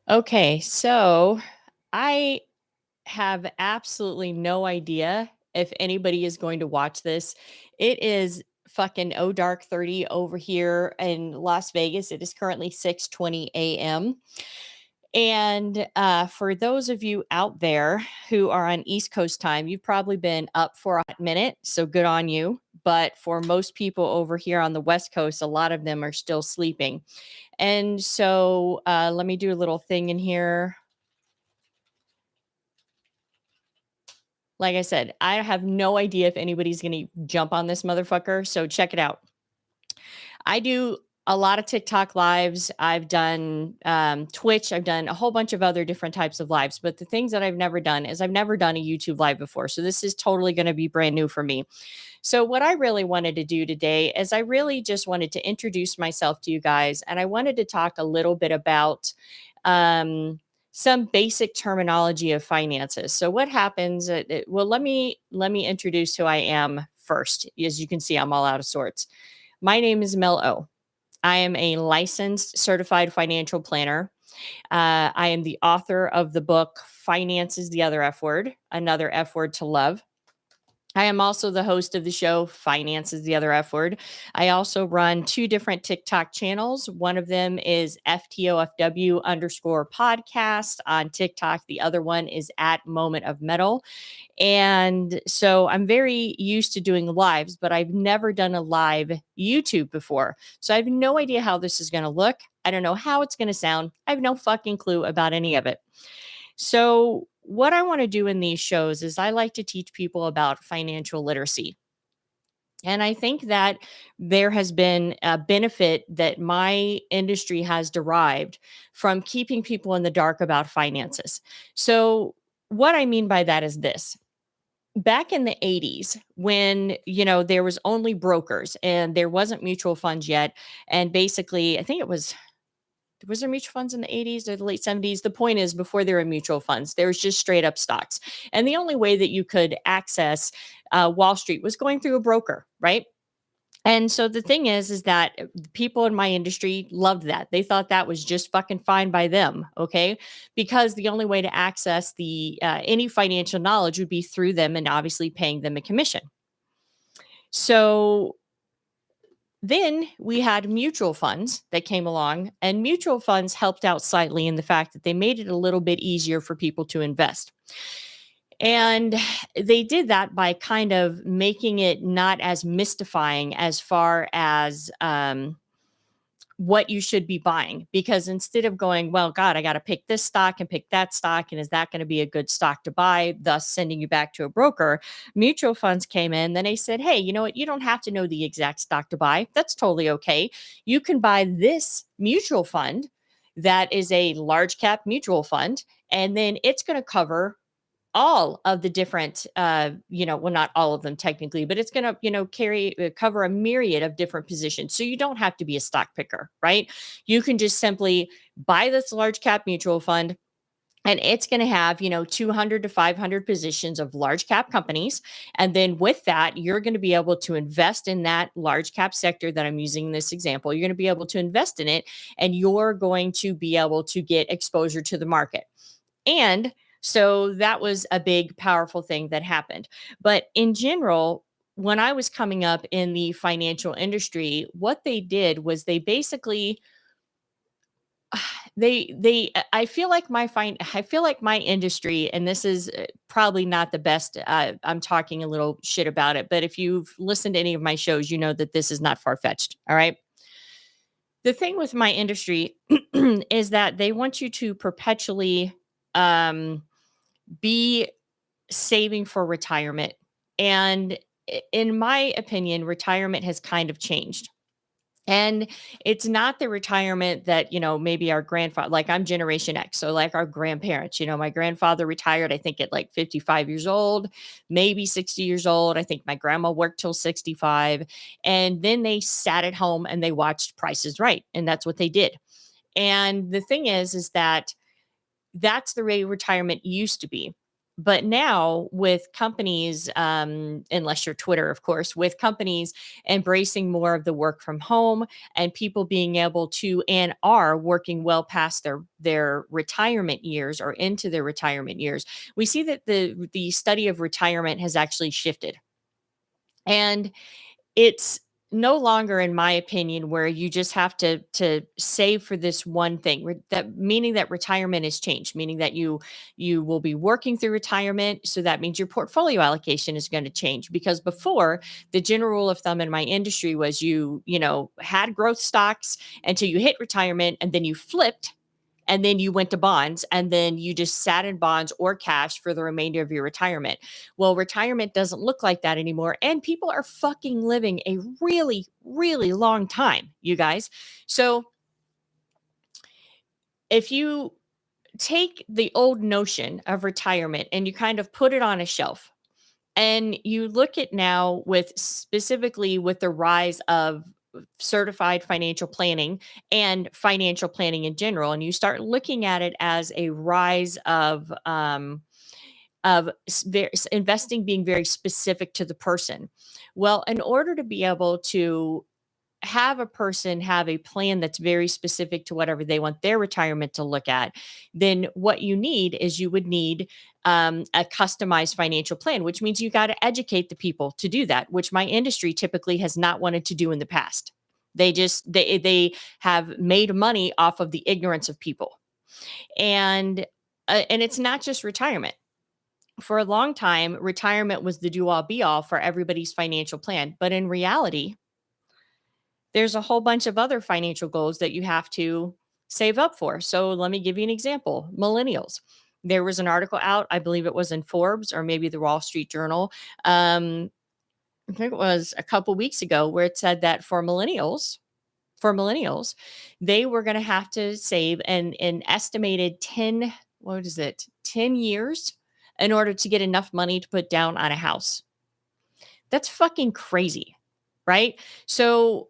Okay, so I have absolutely no idea if anybody is going to watch this. It is fucking dark 30 over here in Las Vegas. It is currently 6:20 a.m. And for those of you out there who are on East Coast time, you've probably been up for a hot minute, so good on you. But for most people over here on the West Coast, a lot of them are still sleeping. And so let me do a little thing in here. Like I said, I have no idea if anybody's going to jump on this motherfucker. So check it out. I do a lot of TikTok lives. I've done Twitch. I've done a whole bunch of other different types of lives. But the things that I've never done is I've never done a YouTube live before. So this is totally going to be brand new for me. So, what I really wanted to do today is I really just wanted to introduce myself to you guys. And I wanted to talk a little bit about um, some basic terminology of finances. So, what happens? Well, let me introduce who I am first. As you can see, I'm all out of sorts. My name is Mel O. I am a licensed certified financial planner. I am the author of the book Finance is the Other F Word, Another F Word to Love. I am also the host of the show Finance is the Other F Word. I also run two different TikTok channels. One of them is FTOFW underscore podcast on TikTok. The other one is at Moment of Metal. And so I'm very used to doing lives, but I've never done a live YouTube before. So I have no idea how this is going to look. I don't know how it's going to sound. I have no fucking clue about any of it. So, what I want to do in these shows is I like to teach people about financial literacy. And I think that there has been a benefit that my industry has derived from keeping people in the dark about finances. So, what I mean by that is this. Back in the 80s when, there was only brokers and there wasn't mutual funds yet, and basically I think it was there mutual funds in the 80s or the late 70s? The point is, before there were mutual funds, there was just straight up stocks. And the only way that you could access Wall Street was going through a broker, right? And so the thing is that people in my industry loved that. They thought that was just fucking fine by them, okay? Because the only way to access the any financial knowledge would be through them and obviously paying them a commission. So then we had mutual funds that came along, and mutual funds helped out slightly in the fact that they made it a little bit easier for people to invest. And they did that by kind of making it not as mystifying as far as what you should be buying. Because instead of going, well, God, I got to pick this stock and pick that stock, and is that going to be a good stock to buy, thus sending you back to a broker? Mutual funds came in, then they said, hey, you know what? You don't have to know the exact stock to buy. That's totally okay. You can buy this mutual fund that is a large cap mutual fund, and then it's going to cover all of the different well, not all of them technically, but it's going to cover a myriad of different positions, so you don't have to be a stock picker, right? You can just simply buy this large cap mutual fund, and it's going to have 200 to 500 positions of large cap companies. And then with that, you're going to be able to invest in that large cap sector that I'm using in this example. You're going to be able to invest in it, and you're going to be able to get exposure to the market. And so that was a big, powerful thing that happened. But in general, when I was coming up in the financial industry, what they did was they basically I feel like I feel like my industry, and this is probably not the best. I'm talking a little shit about it, but if you've listened to any of my shows, you know that this is not far fetched. All right. The thing with my industry is that they want you to perpetually um, be saving for retirement. And in my opinion, retirement has kind of changed. And it's not the retirement that, maybe our grandfather, like I'm Generation X. So, like our grandparents, my grandfather retired, I think, at like 55 years old, maybe 60 years old. I think my grandma worked till 65. And then they sat at home and they watched Price is Right. And that's what they did. And the thing is that that's the way retirement used to be. But now with companies, unless you're Twitter, of course, with companies embracing more of the work from home and people being able to and are working well past their retirement years or into their retirement years, we see that the study of retirement has actually shifted. And it's no longer, in my opinion, where you just have to save for this one thing. That meaning that retirement has changed, meaning that you will be working through retirement. So that means your portfolio allocation is going to change. Because before, the general rule of thumb in my industry was you had growth stocks until you hit retirement, and then you flipped, and then you went to bonds, and then you just sat in bonds or cash for the remainder of your retirement. Well, retirement doesn't look like that anymore, and people are fucking living a really, really long time, you guys. So if you take the old notion of retirement and you kind of put it on a shelf, and you look at now with specifically with the rise of certified financial planning and financial planning in general, and you start looking at it as a rise of investing being very specific to the person. Well, in order to be able to have a person have a plan that's very specific to whatever they want their retirement to look at, then what you need is you would need a customized financial plan, which means you got to educate the people to do that, which my industry typically has not wanted to do in the past. They have made money off of the ignorance of people, and it's not just retirement. For a long time, retirement was the do all be all for everybody's financial plan, but in reality, there's a whole bunch of other financial goals that you have to save up for. So let me give you an example. Millennials. There was an article out, I believe it was in Forbes or maybe the Wall Street Journal. I think it was a couple weeks ago where it said that for millennials, they were going to have to save an estimated 10, what is it, 10 years in order to get enough money to put down on a house. That's fucking crazy, right? So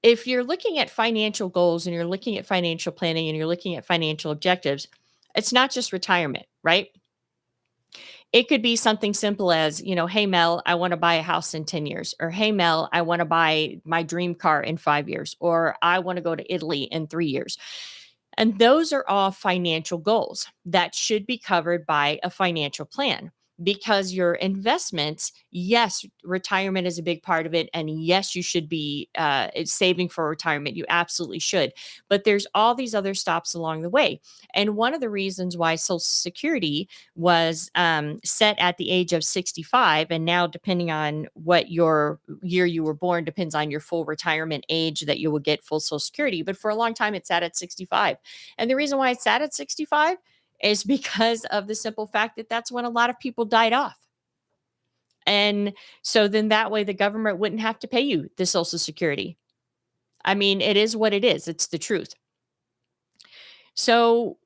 if you're looking at financial goals and you're looking at financial planning and you're looking at financial objectives, it's not just retirement, right? It could be something simple as, hey, Mel, I want to buy a house in 10 years. Or, hey, Mel, I want to buy my dream car in 5 years. Or, I want to go to Italy in 3 years. And those are all financial goals that should be covered by a financial plan, because your investments, yes, retirement is a big part of it. And yes, you should be saving for retirement. You absolutely should. But there's all these other stops along the way. And one of the reasons why Social Security was set at the age of 65, and now depending on what your year you were born, depends on your full retirement age that you will get full Social Security. But for a long time, it's sat at 65. And the reason why it's sat at 65 is because of the simple fact that that's when a lot of people died off. And so then that way the government wouldn't have to pay you the Social Security. I mean, it is what it is. It's the truth. So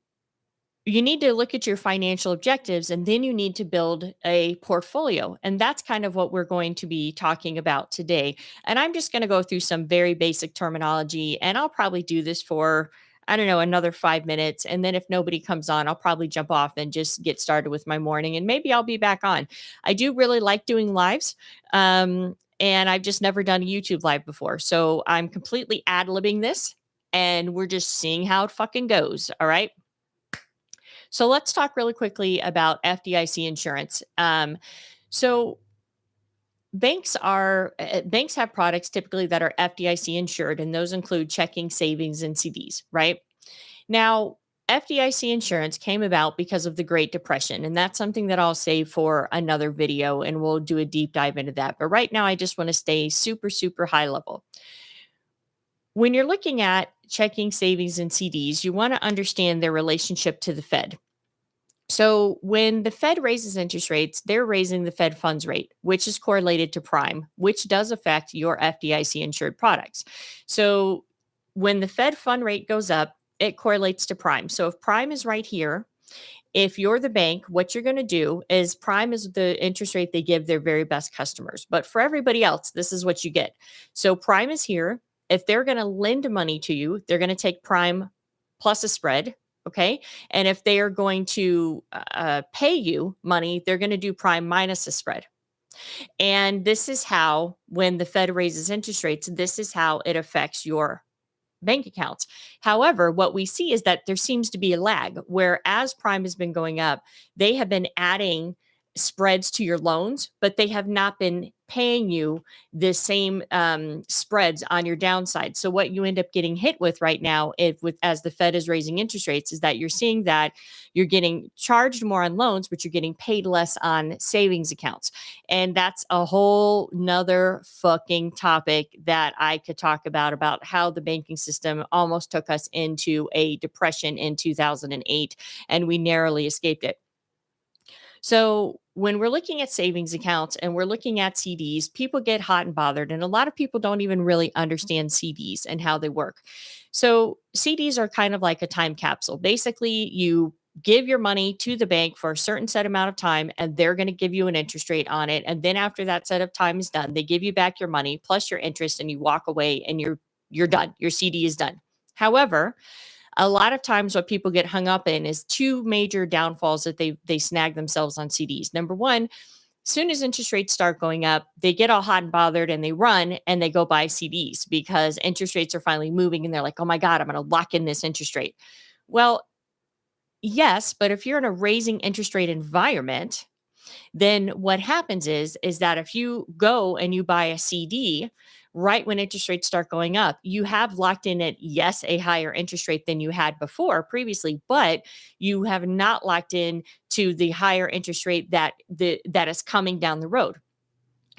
you need to look at your financial objectives, and then you need to build a portfolio. And that's kind of what we're going to be talking about today. And I'm just going to go through some very basic terminology, and I'll probably do this for, I don't know, another 5 minutes. And then if nobody comes on, I'll probably jump off and just get started with my morning, and maybe I'll be back on. I do really like doing lives. And I've just never done a YouTube live before. So I'm completely ad-libbing this, and we're just seeing how it fucking goes. All right. So let's talk really quickly about FDIC insurance. So banks have products typically that are FDIC insured, and those include checking, savings, and CDs. Right now, FDIC insurance came about because of the Great Depression, and that's something that I'll save for another video, and we'll do a deep dive into that. But right now, I just want to stay super, super high level. When you're looking at checking, savings, and CDs, you want to understand their relationship to the Fed. So when the Fed raises interest rates, they're raising the Fed funds rate, which is correlated to prime, which does affect your FDIC insured products. So when the Fed fund rate goes up, it correlates to prime. So if prime is right here, if you're the bank, what you're going to do is prime is the interest rate they give their very best customers. But for everybody else, this is what you get. So prime is here. If they're going to lend money to you, they're going to take prime plus a spread. Okay. And if they are going to pay you money, they're going to do prime minus the spread. And this is how, when the Fed raises interest rates, this is how it affects your bank accounts. However, what we see is that there seems to be a lag where, as prime has been going up, they have been adding spreads to your loans, but they have not been paying you the same spreads on your downside. So what you end up getting hit with right now, if with as the Fed is raising interest rates, is that you're seeing that you're getting charged more on loans, but you're getting paid less on savings accounts. And that's a whole nother fucking topic that I could talk about how the banking system almost took us into a depression in 2008, and we narrowly escaped it. So when we're looking at savings accounts and we're looking at CDs, people get hot and bothered. And a lot of people don't even really understand CDs and how they work. So CDs are kind of like a time capsule. Basically, you give your money to the bank for a certain set amount of time, and they're going to give you an interest rate on it. And then after that set of time is done, they give you back your money plus your interest, and you walk away and you're done. Your CD is done. However, a lot of times what people get hung up in is two major downfalls that they snag themselves on CDs. Number one, soon as interest rates start going up, they get all hot and bothered and they run and they go buy CDs because interest rates are finally moving and they're like, oh my God, I'm going to lock in this interest rate. Well, yes, but if you're in a raising interest rate environment, then what happens is that if you go and you buy a CD right when interest rates start going up, you have locked in at, yes, a higher interest rate than you had before previously, but you have not locked in to the higher interest rate that is coming down the road.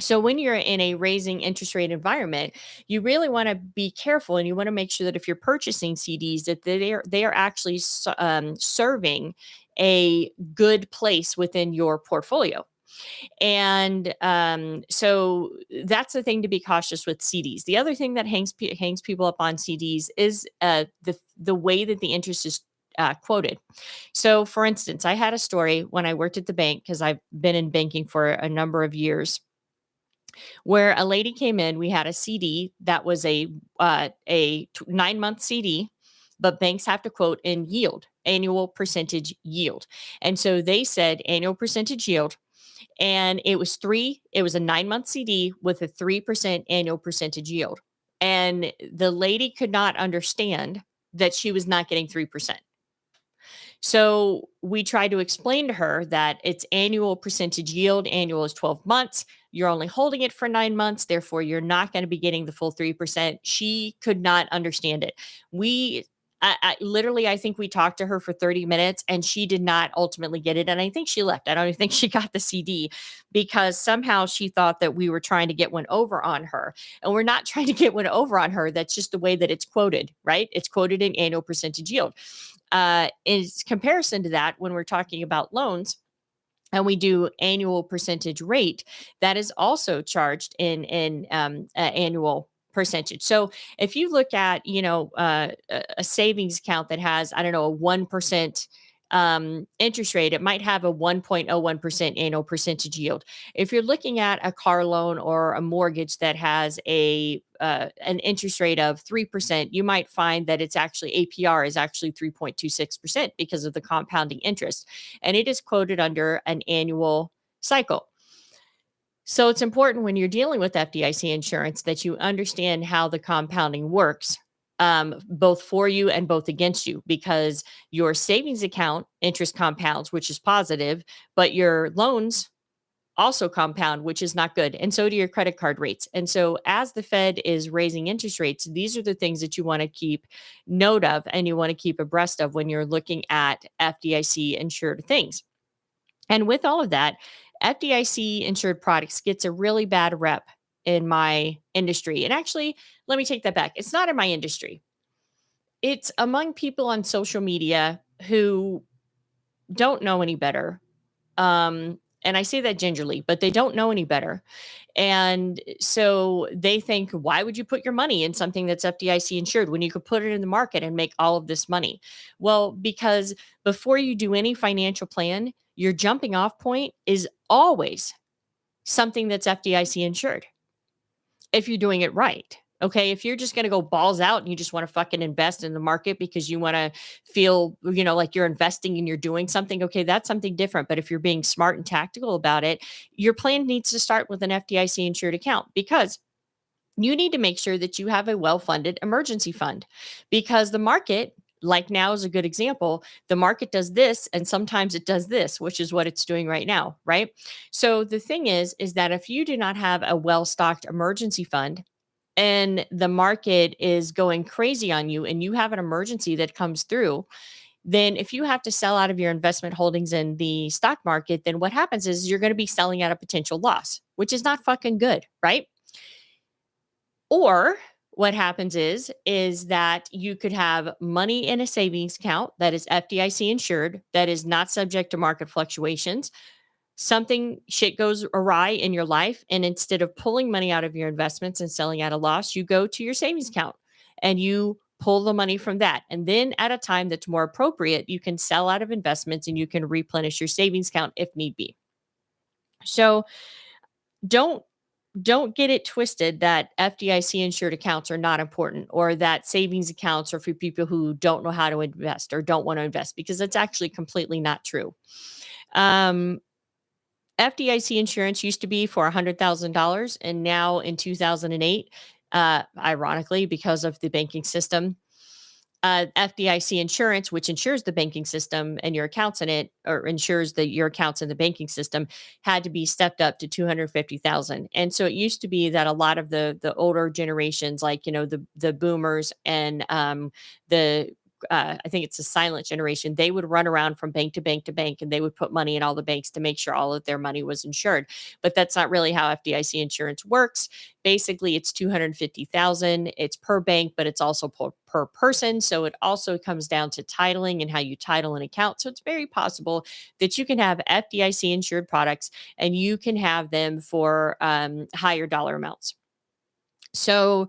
So when you're in a raising interest rate environment, you really want to be careful, and you want to make sure that if you're purchasing CDs, that they are actually serving a good place within your portfolio. And so that's the thing to be cautious with CDs. The other thing that hangs people up on CDs is the way that the interest is quoted. So, for instance, I had a story when I worked at the bank, because I've been in banking for a number of years, where a lady came in. We had a CD that was a 9-month CD, but banks have to quote in yield, annual percentage yield. And so they said annual percentage yield, and it was a 9-month CD with a 3% annual percentage yield. And the lady could not understand that she was not getting 3%. So we tried to explain to her that it's annual percentage yield. Annual is 12 months. You're only holding it for 9 months. Therefore, you're not going to be getting the full 3%. She could not understand it. I think we talked to her for 30 minutes and she did not ultimately get it. And I think she left. I don't even think she got the CD, because somehow she thought that we were trying to get one over on her. And we're not trying to get one over on her. That's just the way that it's quoted, right? It's quoted in annual percentage yield. In comparison to that, when we're talking about loans, and we do annual percentage rate, that is also charged in annual percentage. So if you look at, a savings account that has, I don't know, a 1% interest rate, it might have a 1.01% annual percentage yield. If you're looking at a car loan or a mortgage that has an interest rate of 3%, you might find that it's actually APR is actually 3.26% because of the compounding interest, and it is quoted under an annual cycle. So it's important when you're dealing with FDIC insurance that you understand how the compounding works, both for you and both against you, because your savings account interest compounds, which is positive, but your loans also compound, which is not good. And so do your credit card rates. And so as the Fed is raising interest rates, these are the things that you want to keep note of and you want to keep abreast of when you're looking at FDIC insured things. And with all of that, FDIC insured products gets a really bad rep in my industry. And actually, let me take that back. It's not in my industry. It's among people on social media who don't know any better. And I say that gingerly, but they don't know any better. And so they think, why would you put your money in something that's FDIC insured when you could put it in the market and make all of this money? Well, because before you do any financial plan, your jumping off point is always something that's FDIC insured if you're doing it right. Okay. If you're just going to go balls out and you just want to fucking invest in the market because you want to feel, like you're investing and you're doing something, okay, that's something different. But if you're being smart and tactical about it, your plan needs to start with an FDIC insured account, because you need to make sure that you have a well-funded emergency fund, because the market, like now is a good example, the market does this and sometimes it does this, which is what it's doing right now, right? So the thing is that if you do not have a well-stocked emergency fund and the market is going crazy on you and you have an emergency that comes through, then if you have to sell out of your investment holdings in the stock market, then what happens is you're going to be selling at a potential loss, which is not fucking good, right? Or what happens is that you could have money in a savings account that is FDIC insured, that is not subject to market fluctuations. Something shit goes awry in your life, and instead of pulling money out of your investments and selling at a loss, you go to your savings account and you pull the money from that. And then at a time that's more appropriate, you can sell out of investments and you can replenish your savings account if need be. So don't don't get it twisted that FDIC insured accounts are not important, or that savings accounts are for people who don't know how to invest or don't want to invest, because that's actually completely not true. Um, FDIC insurance used to be for $100,000, and now in 2008, ironically, because of the banking system, FDIC insurance, which insures the banking system and your accounts in it, or insures your accounts in the banking system, had to be stepped up to 250,000. And so it used to be that a lot of the older generations, like the boomers and the I think it's a silent generation, they would run around from bank to bank to bank and they would put money in all the banks to make sure all of their money was insured. But that's not really how FDIC insurance works. Basically, it's 250,000. It's per bank, but it's also per person. So it also comes down to titling and how you title an account. So it's very possible that you can have FDIC insured products and you can have them for higher dollar amounts. So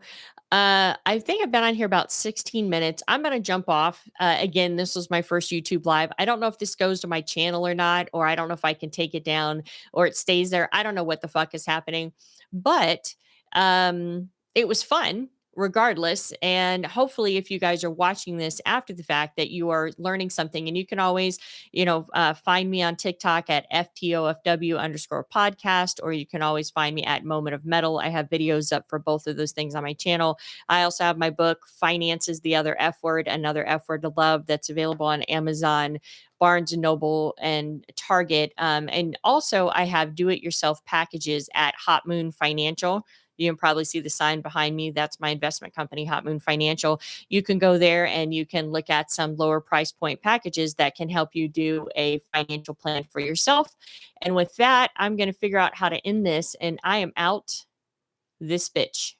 I think I've been on here about 16 minutes. I'm going to jump off. Again, this was my first YouTube live. I don't know if this goes to my channel or not, or I don't know if I can take it down or it stays there. I don't know what the fuck is happening, but it was fun regardless. And hopefully, if you guys are watching this after the fact, that you are learning something. And you can always, find me on TikTok at FTOFW_podcast, or you can always find me at Moment of Metal. I have videos up for both of those things on my channel. I also have my book, Finance is the Other F Word, Another F Word to Love, that's available on Amazon, Barnes and Noble, and Target. And also, I have do it yourself packages at Hot Moon Financial. You can probably see the sign behind me. That's my investment company, Hot Moon Financial. You can go there and you can look at some lower price point packages that can help you do a financial plan for yourself. And with that, I'm going to figure out how to end this, and I am out this bitch.